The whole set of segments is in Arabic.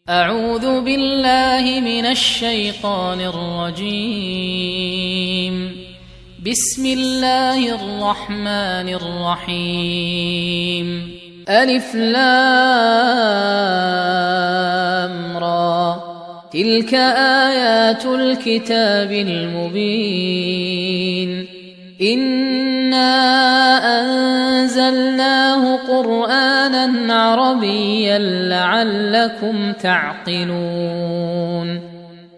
أعوذ بالله من الشيطان الرجيم. بسم الله الرحمن الرحيم. ألف لام را، تلك آيات الكتاب المبين. إنا أنزلناه قرآنا عربيا لعلكم تعقلون.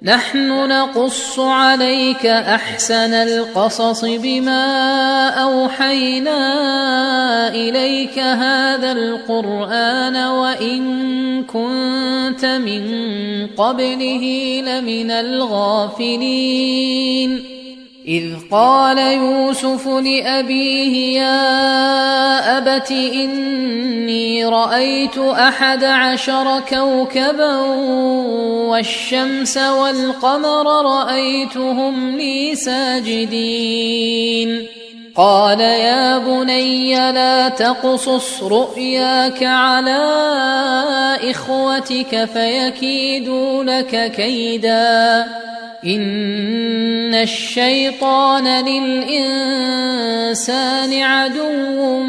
نحن نقص عليك أحسن القصص بما أوحينا إليك هذا القرآن وإن كنت من قبله لمن الغافلين. إذ قال يوسف لأبيه يا أبت إني رأيت 11 كوكبا والشمس والقمر رأيتهم لي ساجدين. قال يا بني لا تقصص رؤياك على إخوتك فيكيدوا لك كيدا، إن الشيطان للإنسان عدو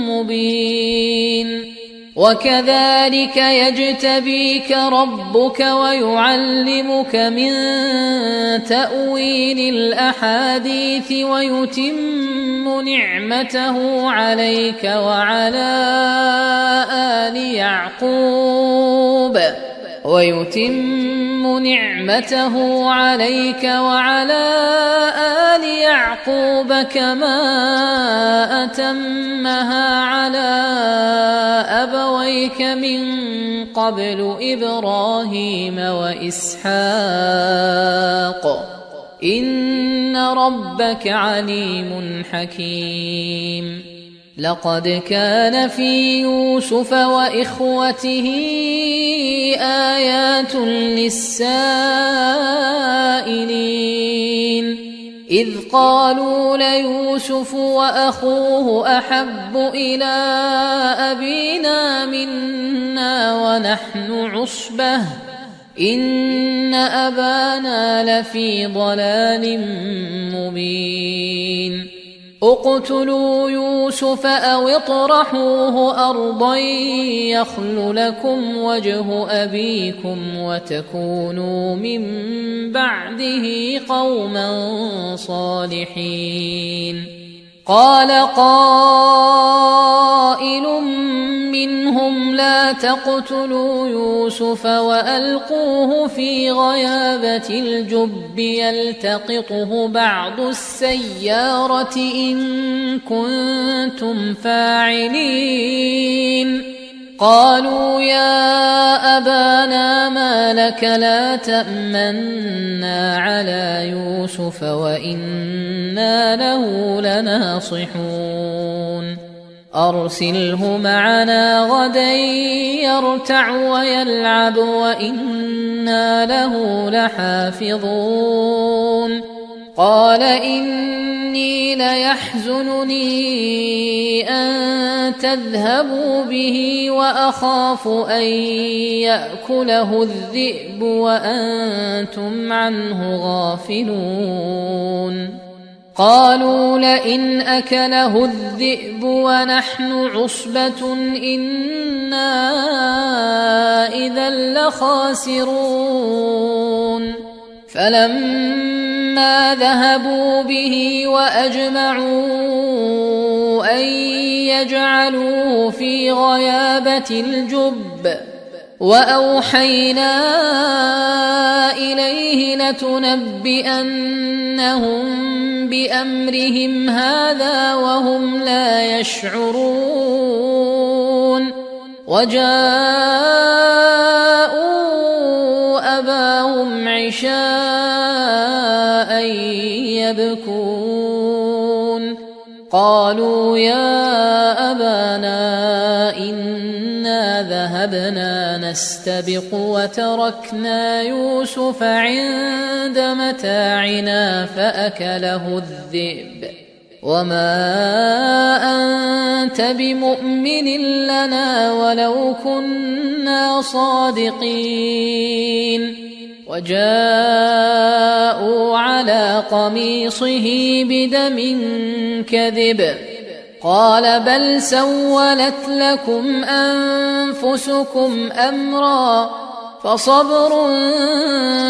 مبين. وكذلك يجتبيك ربك ويعلمك من تأويل الأحاديث ويتم نعمته عليك وعلى آل يعقوب كما أتمها على أبويك من قبل إبراهيم وإسحاق إن ربك عليم حكيم. لقد كان في يوسف وإخوته آيات للسائلين، إذ قالوا ليوسف وأخوه أحب إلى أبينا منا ونحن عصبة إن أبانا لفي ضلال مبين. اقتلوا يوسف أو اطرحوه أرضا يخل لكم وجه أبيكم وتكونوا من بعده قوما صالحين. قال قائل منهم لا تقتلوا يوسف وألقوه في غيابة الجب يلتقطه بعض السيارة إن كنتم فاعلين. قالوا يا أبانا ما لك لا تأمنا على يوسف وإنا له لناصحون. أرسله معنا غدا يرتع ويلعب وإنا له لحافظون. قال إني ليحزنني أن تذهبوا به وأخاف أن يأكله الذئب وأنتم عنه غافلون. قالوا لئن أكله الذئب ونحن عصبة إنا إذا لخاسرون. فلما ذهبوا به وأجمعوا أن يجعلوه في غيابة الجب وأوحينا إليه لتنبئنهم بأمرهم هذا وهم لا يشعرون. وجاءوا أباهم عشاء يبكون. قالوا يا أبانا إنا ذهبنا نستبق وتركنا يوسف عند متاعنا فأكله الذئب وما أنت بمؤمن لنا ولو كنا صادقين وجاءوا على قميصه بدم كذب قال بل سولت لكم أنفسكم أمرا فصبر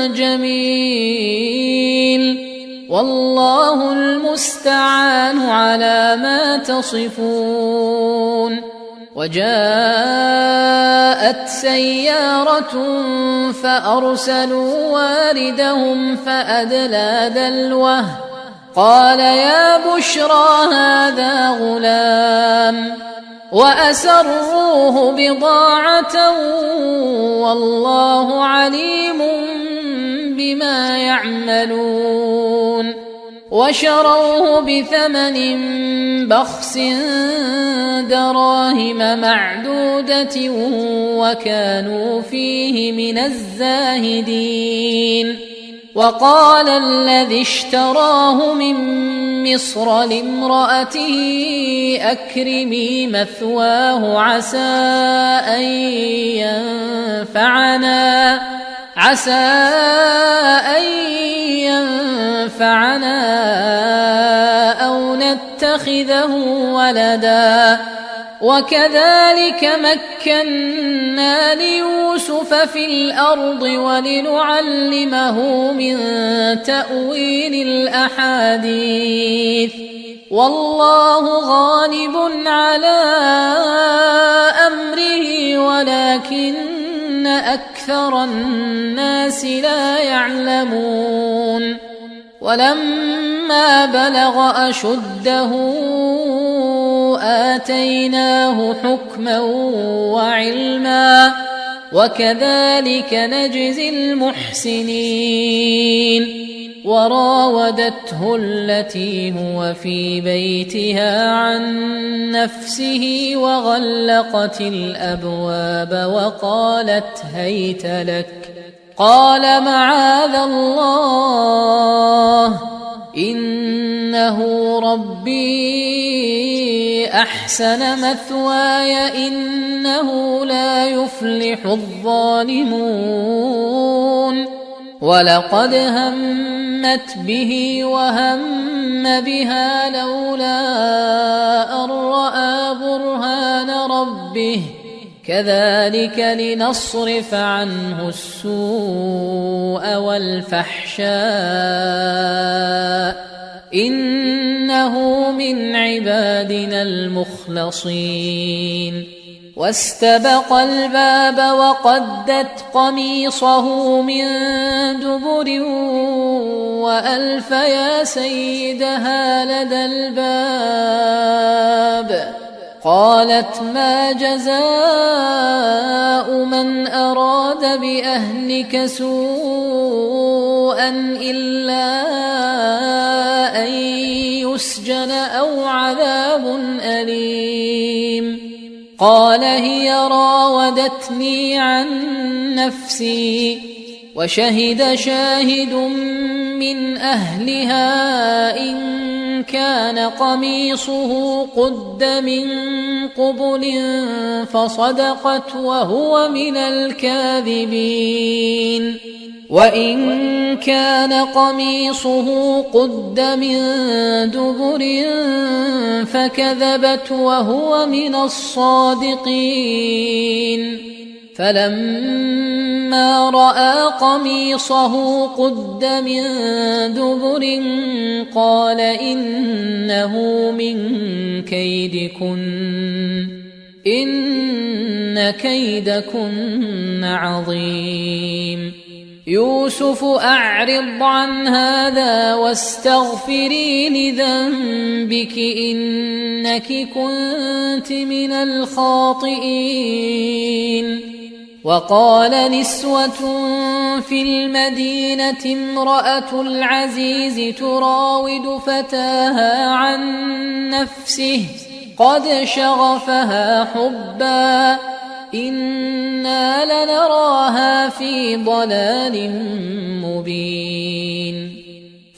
جميل والله المستعان على ما تصفون وجاءت سيارة فأرسلوا واردهم فأدلى دلوه قال يا بشرى هذا غلام وأسروه بضاعة والله عليم بما يعملون وشروه بثمن بخس دراهم معدودة وكانوا فيه من الزاهدين وقال الذي اشتراه من مصر لامرأته أكرمي مثواه عسى أن ينفعنا أو نتخذه ولدا وكذلك مكنا ليوسف في الأرض ولنعلمه من تأويل الأحاديث والله غالب على أمره ولكن أكثر الناس لا يعلمون ولما بلغ أشده آتيناه حكما وعلما وكذلك نجزي المحسنين وراودته التي هو في بيتها عن نفسه وغلقت الأبواب وقالت هيت لك قال معاذ الله إنه ربي أحسن مثواي إنه لا يفلح الظالمون ولقد همت به وهم بها لولا أن رأى برهان ربه كذلك لنصرف عنه السوء والفحشاء إنه من عبادنا المخلصين واستبق الباب وقدت قميصه من دبر وألف يا سيدها لدى الباب قالت ما جزاء من أراد بأهلك سوءا إلا أن يسجن أو عذاب أليم قال هي راودتني عن نفسي وشهد شاهد من أهلها إن كان قميصه قد من قبل فصدقت وهو من الكاذبين وإن كان قميصه قد من دبر فكذبت وهو من الصادقين فلما رأى قميصه قد من دبر قال إنه من كيدكن إن كيدكن عظيم يوسف أعرض عن هذا واستغفري لذنبك إنك كنت من الخاطئين وقال نسوة في المدينة امرأة العزيز تراود فتاها عن نفسه قد شغفها حبا إنا لنراها في ضلال مبين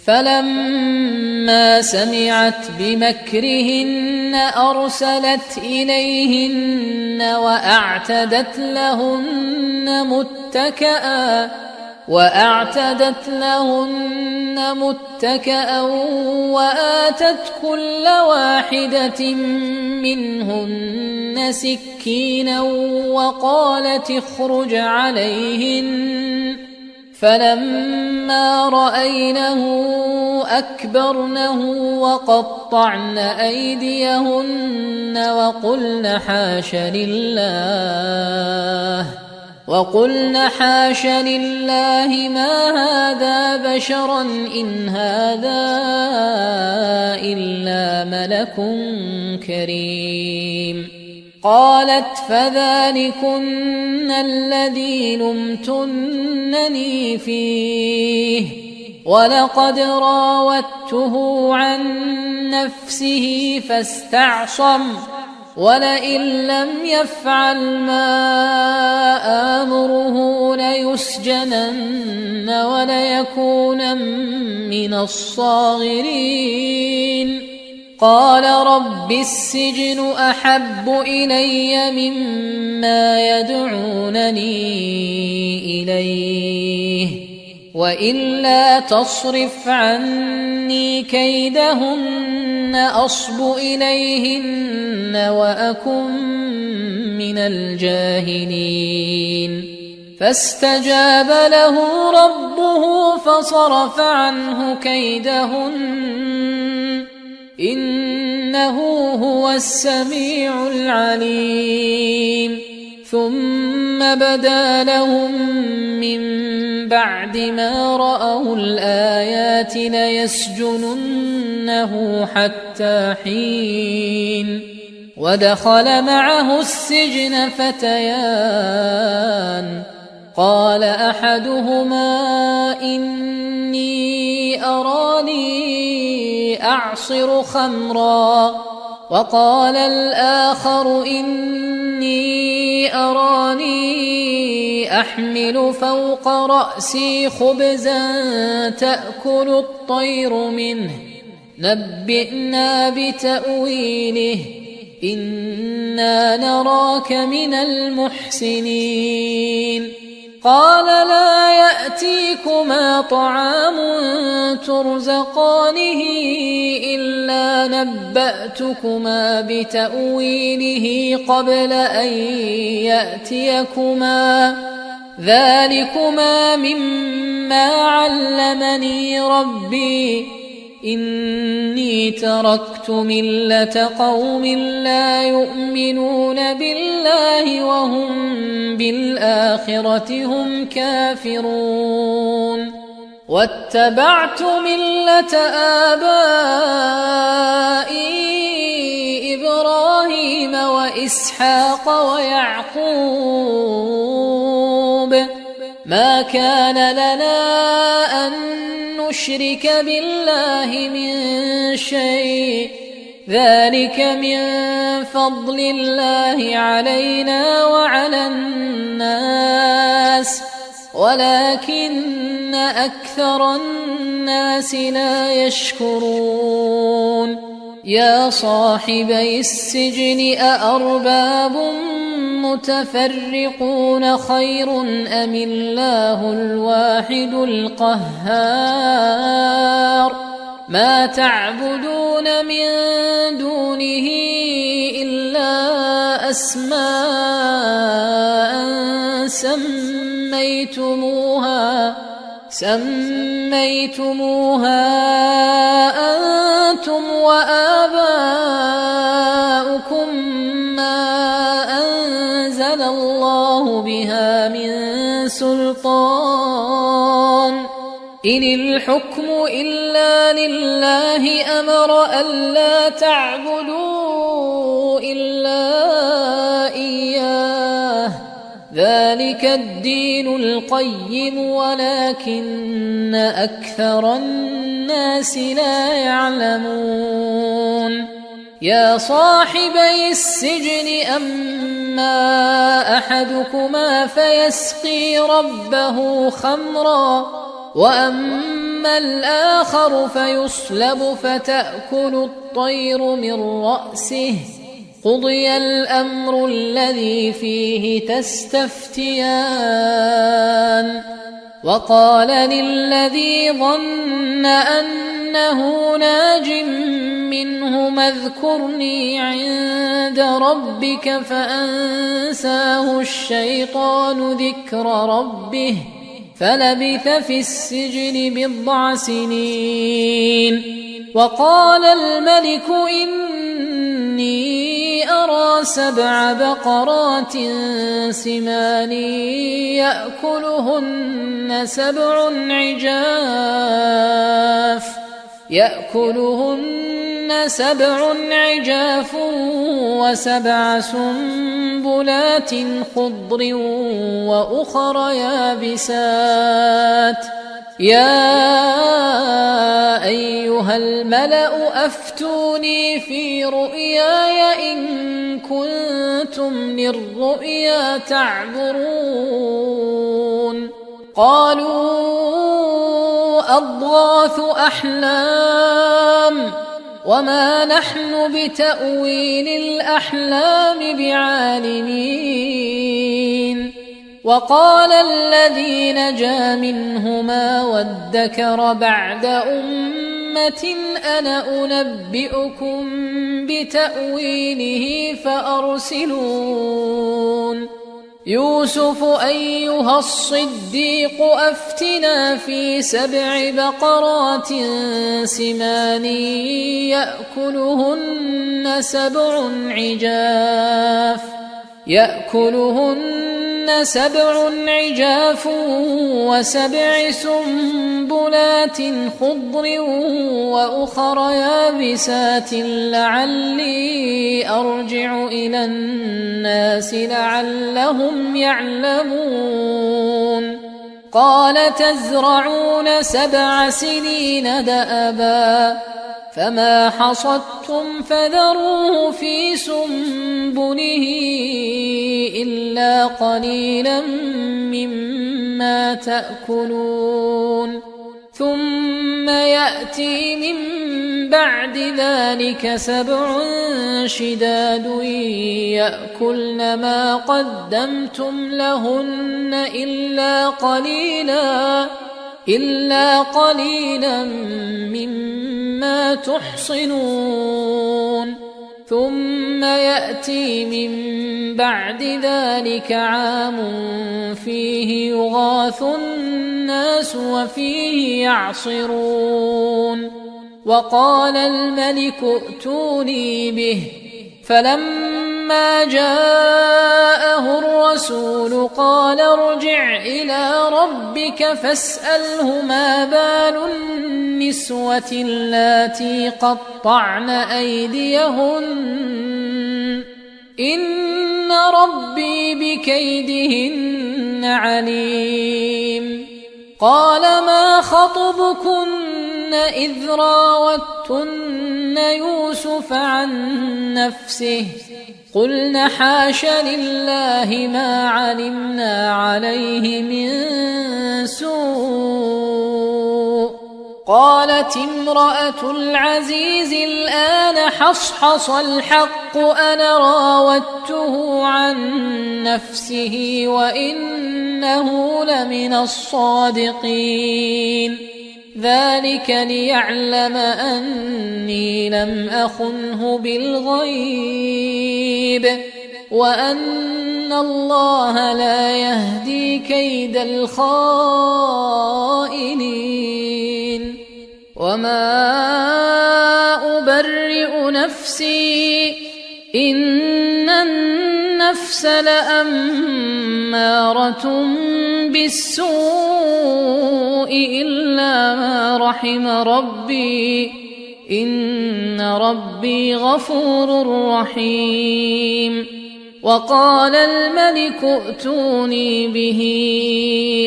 فلما سمعت بمكرهن أرسلت إليهن وأعتدت لهن متكأ وآتت كل واحدة منهن سكينا وقالت اخرج عليهن فلما رأينه أكبرنه وقطعن أيديهن وقلن حاش لله ما هذا بشرا إن هذا إلا ملك كريم. قالت فذلكن الذي لمتنني فيه ولقد راودته عن نفسه فاستعصم ولئن لم يفعل ما آمره ليسجنن وليكونن من الصاغرين. قال رب السجن أحب إلي مما يدعونني إليه وإلا تصرف عني كيدهن أصب إليهن وأكن من الجاهلين. فاستجاب له ربه فصرف عنه كيدهن إنه هو السميع العليم. ثم بدا لهم من بعد ما رأوا الآيات ليسجننه حتى حين. ودخل معه السجن فتيان قال أحدهما إني أراني أعصر خمرا وقال الآخر إني أراني أحمل فوق رأسي خبزا تأكل الطير منه نبئنا بتأويله إنا نراك من المحسنين. قال لا يأتيكما طعام ترزقانه إلا نبأتكما بتأويله قبل أن يأتيكما ذلكما مما علمني ربي إني تركت ملة قوم لا يؤمنون بالله وهم بالآخرة هم كافرون واتبعت ملة آبائي إبراهيم وإسحاق ويعقوب ما كان لنا أن نشرك بالله من شيء ذلك من فضل الله علينا وعلى الناس ولكن أكثر الناس لا يشكرون. يا صاحبي السجن أأرباب متفرقون خير أم الله الواحد القهار ما تعبدون من دونه إلا أسماء سميتموها أنتم وآباؤكم ما أنزل الله بها من سلطان إن الحكم إلا لله أمر ألا تعبدوا إلا إياه ذلك الدين القيم ولكن أكثر الناس لا يعلمون. يا صاحبي السجن أما أحدكما فيسقي ربه خمرا وأما وأما الآخر فيصلب فتأكل الطير من رأسه قضي الأمر الذي فيه تستفتيان. وقال للذي ظن أنه ناج منهما اذكرني عند ربك فأنساه الشيطان ذكر ربه فلبث في السجن 10 سنين. وقال الملك إني أرى 7 بقرات سمان يأكلهن 7 عجاف و7 سنبلات خضر وأخر يابسات. يا أيها الملأ أفتوني في رؤياي إن كنتم للرؤيا تعبرون. قالوا أضغاث أحلام وما نحن بتأويل الأحلام بعالمين. وقال الذي نجا منهما وادكر بعد أمة أنا أنبئكم بتأويله فأرسلون. يوسف أيها الصديق أفتنا في 7 بقرات سمان يأكلهن 7 عجاف و7 سنبلات خضر وأخر يابسات لعلي أرجع إلى الناس لعلهم يعلمون. قال تزرعون 7 سنين دأبا فما حصدتم فذروه في سنبله إلا قليلا مما تأكلون. ثم يأتي من بعد ذلك 7 شداد يأكلن ما قدمتم لهن إلا قليلا مما تحصنون. ثم يأتي من بعد ذلك عام فيه يغاث الناس وفيه يعصرون. وقال الملك ائتوني به فلما جاءه الرسول قال ارجع إلى ربك فاسأله ما بال النسوة اللاتي قطعن أيديهن إن ربي بكيدهن عليم. قال ما خطبكن إذ راوتن يوسف عن نفسه قلن حاش لله ما علمنا عليه من سوء. قالت امرأة العزيز الآن حصحص الحق أنا راودته عن نفسه وإنه لمن الصادقين. ذلك ليعلم أني لم أخنه بالغيب وأن الله لا يهدي كيد الخائنين. وما أبرئ نفسي إن النفس لأمارة بالسوء إلا ما رحم ربي إن ربي غفور رحيم. وقال الملك ائتوني به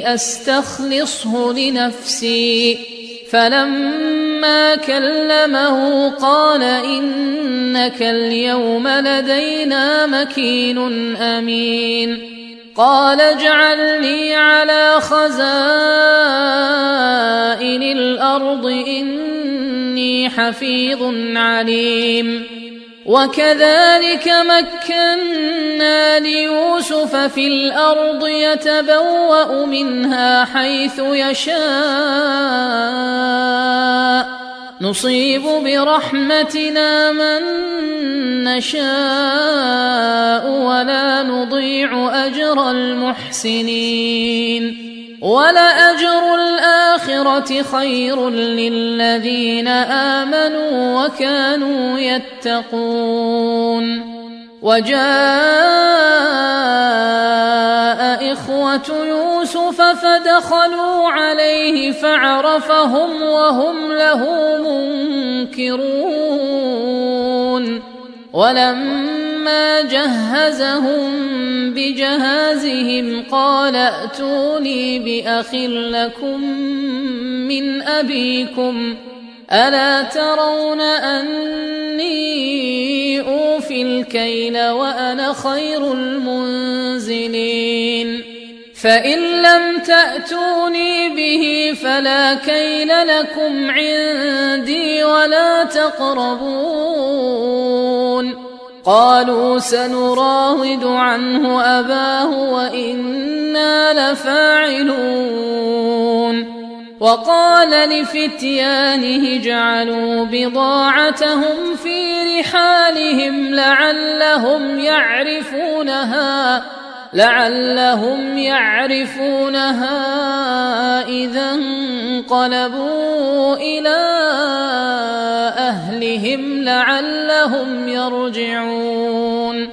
أستخلصه لنفسي فلما كلمه قال إنك اليوم لدينا مكين أمين. قال اجعلني على خزائن من الأرض إني حفيظ عليم. وكذلك مكنا ليوسف في الأرض يتبوأ منها حيث يشاء نصيب برحمتنا من نشاء ولا نضيع أجر المحسنين. ولأجر الآخرة خير للذين آمنوا وكانوا يتقون. وجاء إخوة يوسف فدخلوا عليه فعرفهم وهم له منكرون. ولما جهزهم بجهازهم قال ائتوني بأخ لكم من أبيكم ألا ترون أني أوفي الكيل وأنا خير المنزلين. فإن لم تأتوني به فلا كيل لكم عندي ولا تقربون. قالوا سنراود عنه أباه وإنا لفاعلون. وقال لفتيانه اجعلوا بضاعتهم في رحالهم لعلهم يعرفونها إذا انقلبوا إلى أهلهم لعلهم يرجعون.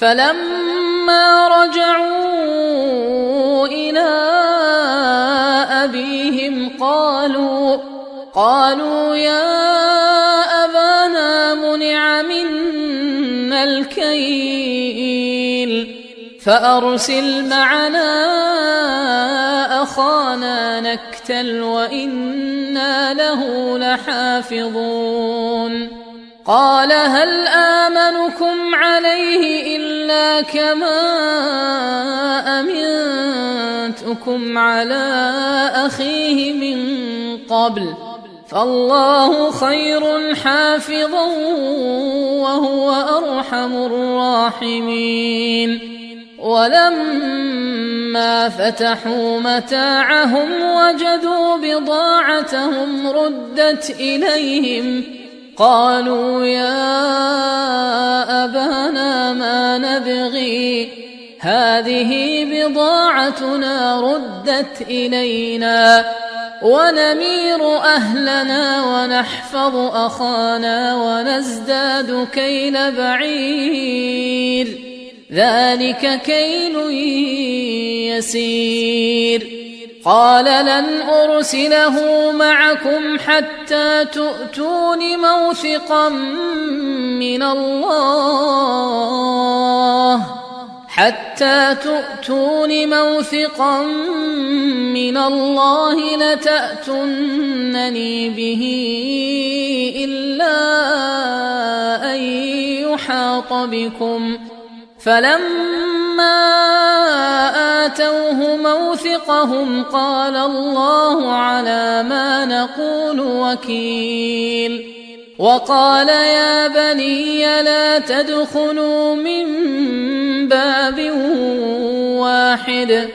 فلما رجعوا إلى أبيهم قالوا يا أبانا منع منا الكيل فأرسل معنا أخانا نكتل وإنا له لحافظون. قال هل آمنكم عليه إلا كما أمنتكم على أخيه من قبل فالله خير حافظا وهو أرحم الراحمين. ولما فتحوا متاعهم وجدوا بضاعتهم ردت إليهم قالوا يا أبانا ما نبغي هذه بضاعتنا ردت إلينا ونمير أهلنا ونحفظ أخانا ونزداد كيل بعير ذلك كيل يسير. قال لن أرسله معكم حتى تؤتون موثقا من الله لتأتونني به إلا أن يحاط بكم. فلما آتوه موثقهم قال الله على ما نقول وكيل. وقال يا بني لا تدخلوا من باب واحد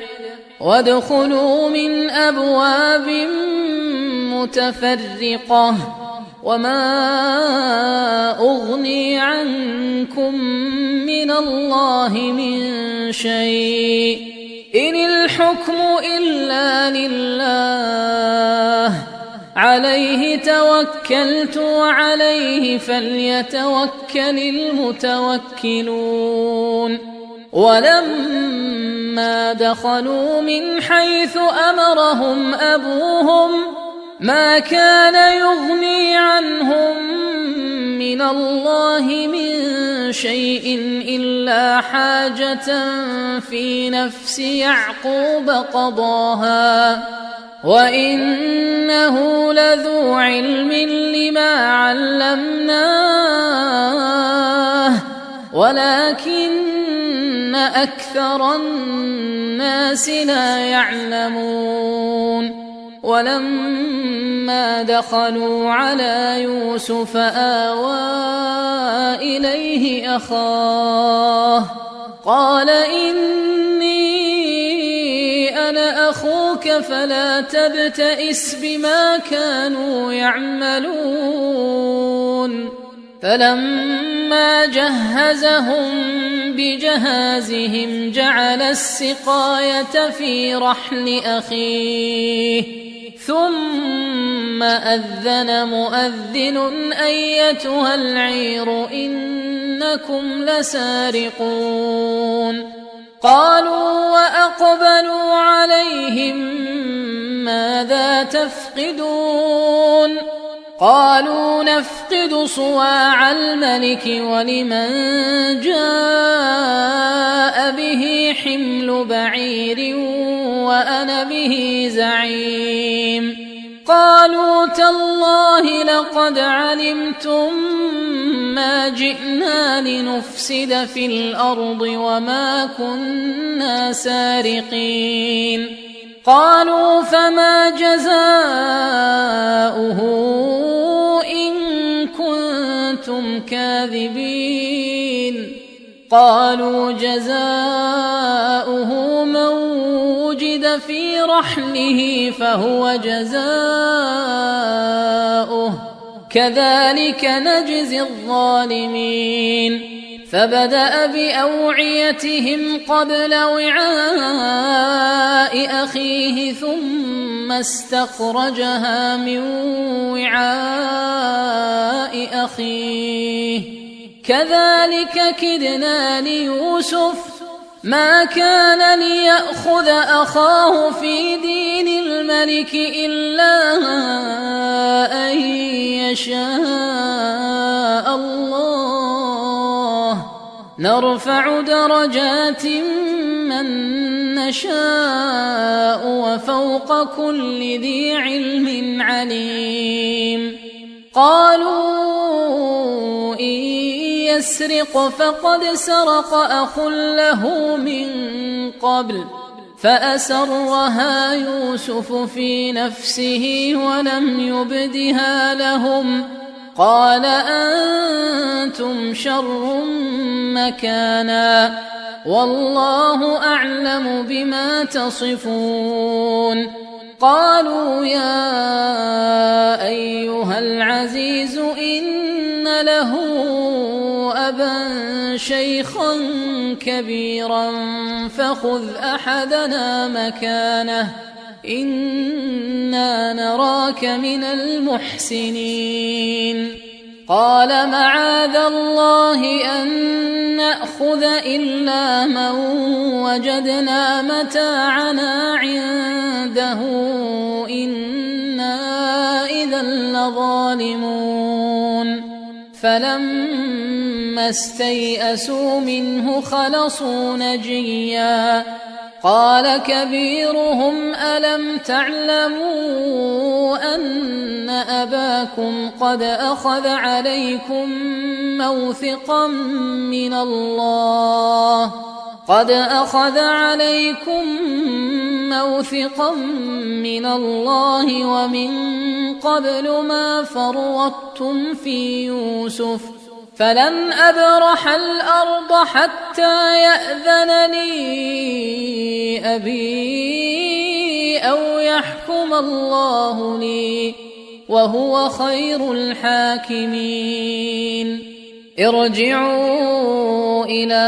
وادخلوا من أبواب متفرقة وما أغني عنكم من الله من شيء إن الحكم إلا لله عليه توكلت وعليه فليتوكل المتوكلون. ولما دخلوا من حيث أمرهم أبوهم ما كان يغني عنهم من الله من شيء إلا حاجة في نفس يعقوب قضاها وإنه لذو علم لما علمناه ولكن أكثر الناس لا يعلمون. ولما دخلوا على يوسف آوى إليه أخاه قال إني أنا أخوك فلا تبتئس بما كانوا يعملون فلما جهزهم بجهازهم جعل السقاية في رحل أخيه ثم أذن مؤذن أيتها العير إنكم لسارقون قالوا وأقبلوا عليهم ماذا تفقدون قالوا نفقد صواع الملك ولمن جاء به حمل بعير وأنا به زعيم قالوا تالله لقد علمتم ما جئنا لنفسد في الأرض وما كنا سارقين قالوا فما جزاؤه إن كنتم كاذبين قالوا جزاؤه من وجد في رحله فهو جزاؤه كذلك نجزي الظالمين فبدأ بأوعيتهم قبل وعاء أخيه ثم استخرجها من وعاء أخيه كذلك كدنا ليوسف ما كان ليأخذ أخاه في دين الملك إلا أن يشاء الله نرفع درجات من نشاء وفوق كل ذي علم عليم قالوا إن يسرق فقد سرق أخ له من قبل فأسرها يوسف في نفسه ولم يبدها لهم قال أنتم شر مكانا والله أعلم بما تصفون قالوا يا أيها العزيز إن له أبا شيخا كبيرا فخذ أحدنا مكانه إنا نراك من المحسنين قال معاذ الله أن نأخذ إلا من وجدنا متاعنا عنده إنا إذا لظالمون فلما استيئسوا منه خلصوا نجيا قال كبيرهم ألم تعلموا أن أباكم قد أخذ عليكم موثقا من الله ومن قبل ما فرطتم في يوسف فلن أبرح الأرض حتى يأذن لي أبي أو يحكم الله لي وهو خير الحاكمين ارجعوا إلى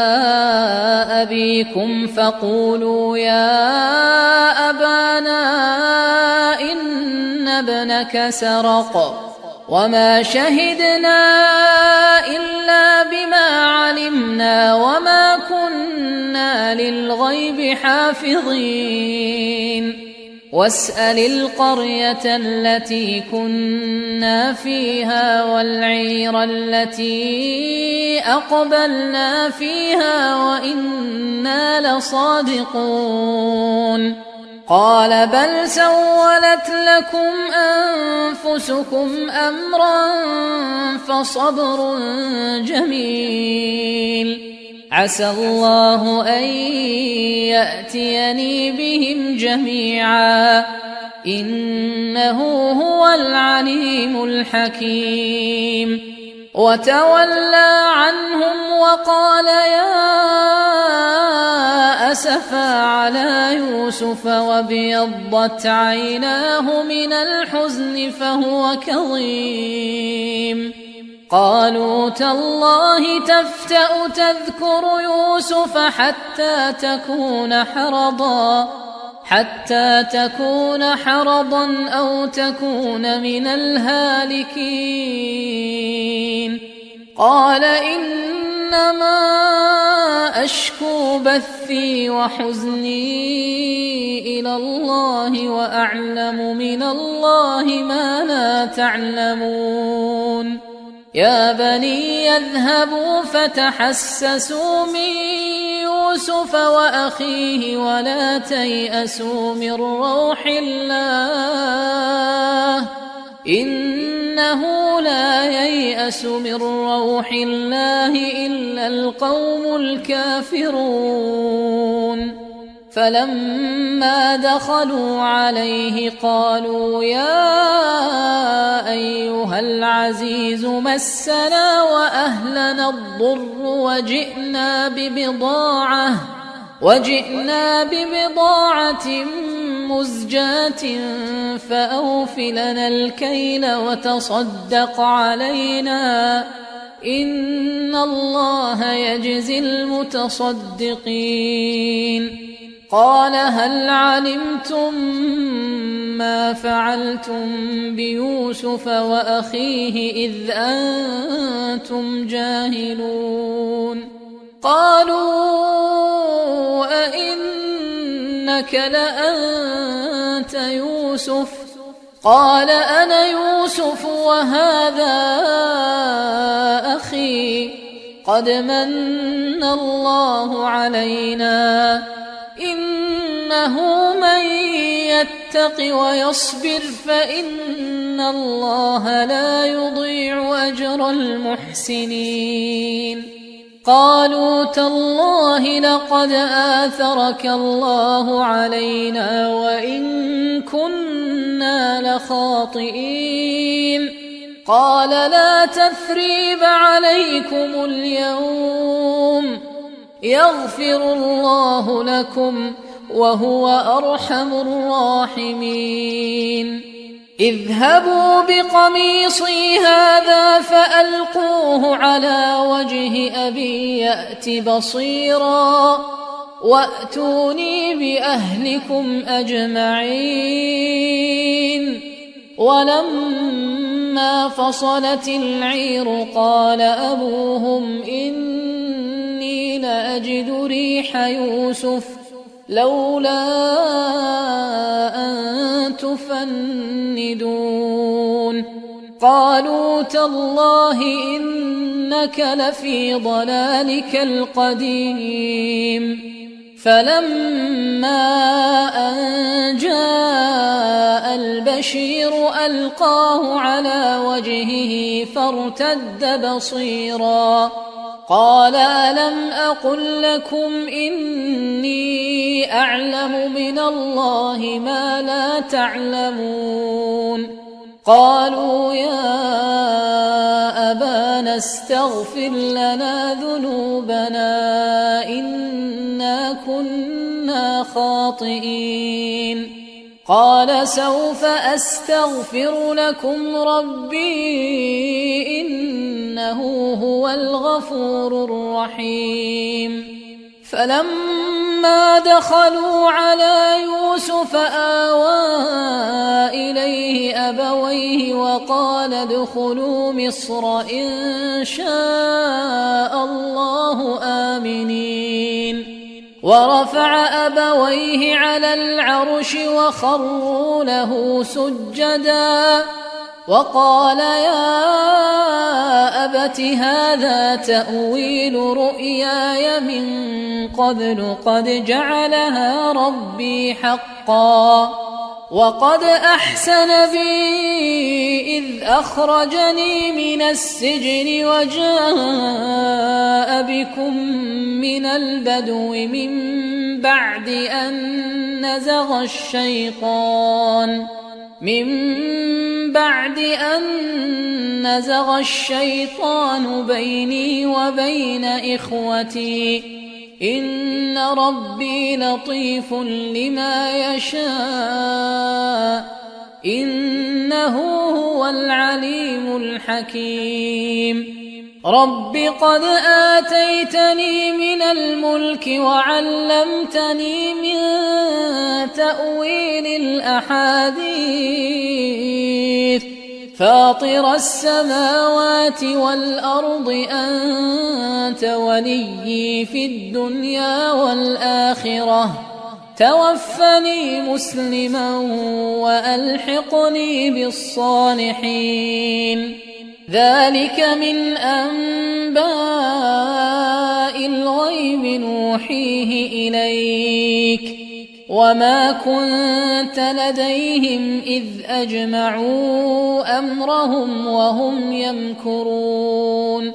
أبيكم فقولوا يا أبانا إن ابنك سرق وما شهدنا إلا بما علمنا وما كنا للغيب حافظين واسأل القرية التي كنا فيها والعير التي أقبلنا فيها وإنا لصادقون قال بل سولت لكم أنفسكم أمرا فصبر جميل عسى الله أن يأتيني بهم جميعا إنه هو العليم الحكيم. وتولى عنهم وقال يا أسفا على يوسف وابيضت عيناه من الحزن فهو كظيم. قالوا تالله تفتأ تذكر يوسف حتى تكون حرضا أو تكون من الهالكين. قال إنما أشكو بثي وحزني إلى الله وأعلم من الله ما لا تعلمون. يا بني يذهبوا فتحسسوا من يوسف وأخيه ولا تيأسوا من روح الله إنه لا ييأس من روح الله إلا القوم الكافرون. فلما دخلوا عليه قالوا يا أيها العزيز مسنا وأهلنا الضر وجئنا ببضاعة مزجاة فأوف لنا الكيل وتصدق علينا إن الله يجزي المتصدقين. قال هل علمتم ما فعلتم بيوسف وأخيه إذ أنتم جاهلون؟ قالوا أئنك لأنت يوسف؟ قال أنا يوسف وهذا أخي قد من الله علينا إنه من يتق ويصبر فإن الله لا يضيع أجر المحسنين. قالوا تالله لقد آثرك الله علينا وإن كنا لخاطئين. قال لا تثريب عليكم اليوم يغفر الله لكم وهو أرحم الراحمين. اذهبوا بقميصي هذا فألقوه على وجه أبي يأت بصيرا وأتوني بأهلكم أجمعين. ولما فصلت العير قال أبوهم إني لأجد ريح يوسف لولا أن تفندون. قالوا تالله إنك لفي ضلالك القديم. فلما أن جاء البشير ألقاه على وجهه فارتد بصيرا قال ألم أقل لكم إني أعلم من الله ما لا تعلمون؟ قالوا يا أبانا استغفر لنا ذنوبنا إنا كنا خاطئين. قال سوف أستغفر لكم ربي إنه هو الغفور الرحيم. فلما دخلوا على يوسف آوى إليه أبويه وقال ادخلوا مصر إن شاء الله آمنين. ورفع أبويه على العرش وخروا له سجدا وقال يا أبت هذا تأويل رؤياي من قبل قد جعلها ربي حقا وقد أحسن بي إذ أخرجني من السجن وجاء بكم من البدو من بعد أن نزغ الشيطان بيني وبين إخوتي إن ربي لطيف لما يشاء إنه هو العليم الحكيم رب قد آتيتني من الملك وعلمتني من تأويل الأحاديث فاطر السماوات والأرض أنت وليي في الدنيا والآخرة توفني مسلما وألحقني بالصالحين ذلك من أنباء الغيب نوحيه إليك وما كنت لديهم إذ أجمعوا أمرهم وهم يمكرون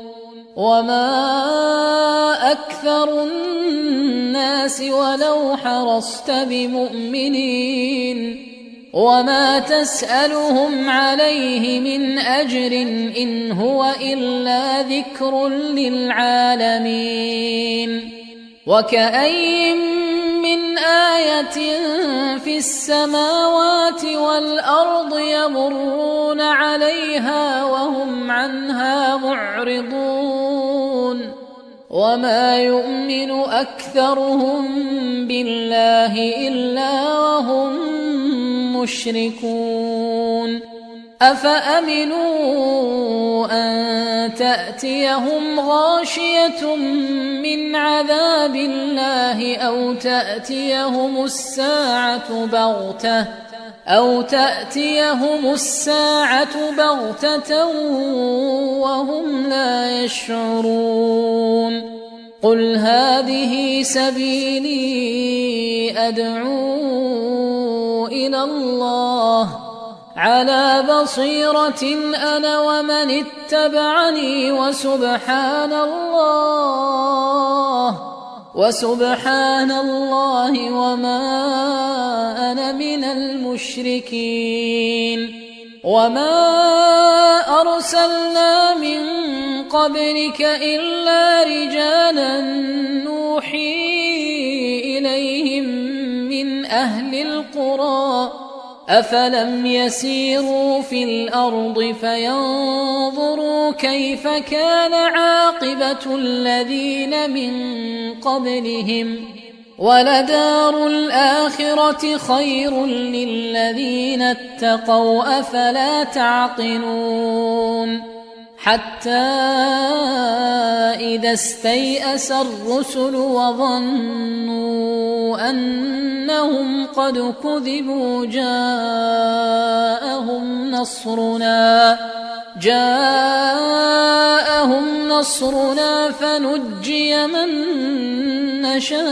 وما أكثر الناس ولو حرصت بمؤمنين وما تسألهم عليه من أجر إن هو إلا ذكر للعالمين وكأي من آية في السماوات والأرض يمرون عليها وهم عنها معرضون وما يؤمن أكثرهم بالله إلا وهم مشركون أفأمنوا أن تأتيهم غاشية من عذاب الله أو تأتيهم الساعة بغتة وهم لا يشعرون قل هذه سبيلي أدعو إلى الله على بصيرة أنا ومن اتبعني وسبحان الله وما أنا من المشركين وما أرسلنا من قبلك إلا رجالا نوحي إليهم من أهل القرى أفلم يسيروا في الأرض فينظروا كيف كان عاقبة الذين من قبلهم ولدار الآخرة خير للذين اتقوا أفلا تعقلون حتى إذا استيأس الرسل وظنوا أنهم قد كذبوا جاءهم نصرنا فنجي من نشاء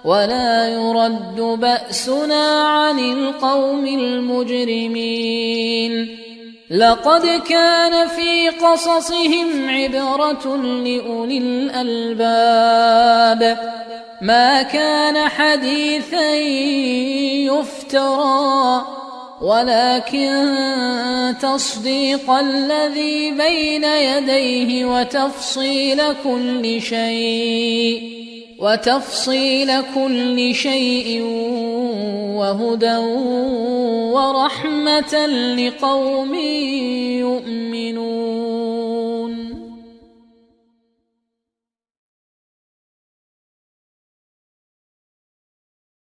ولا يرد بأسنا عن القوم المجرمين لقد كان في قصصهم عبرة لأولي الألباب ما كان حديثا يفترى ولكن تصديق الذي بين يديه وتفصيل كل شيء وهدى ورحمة لقوم يؤمنون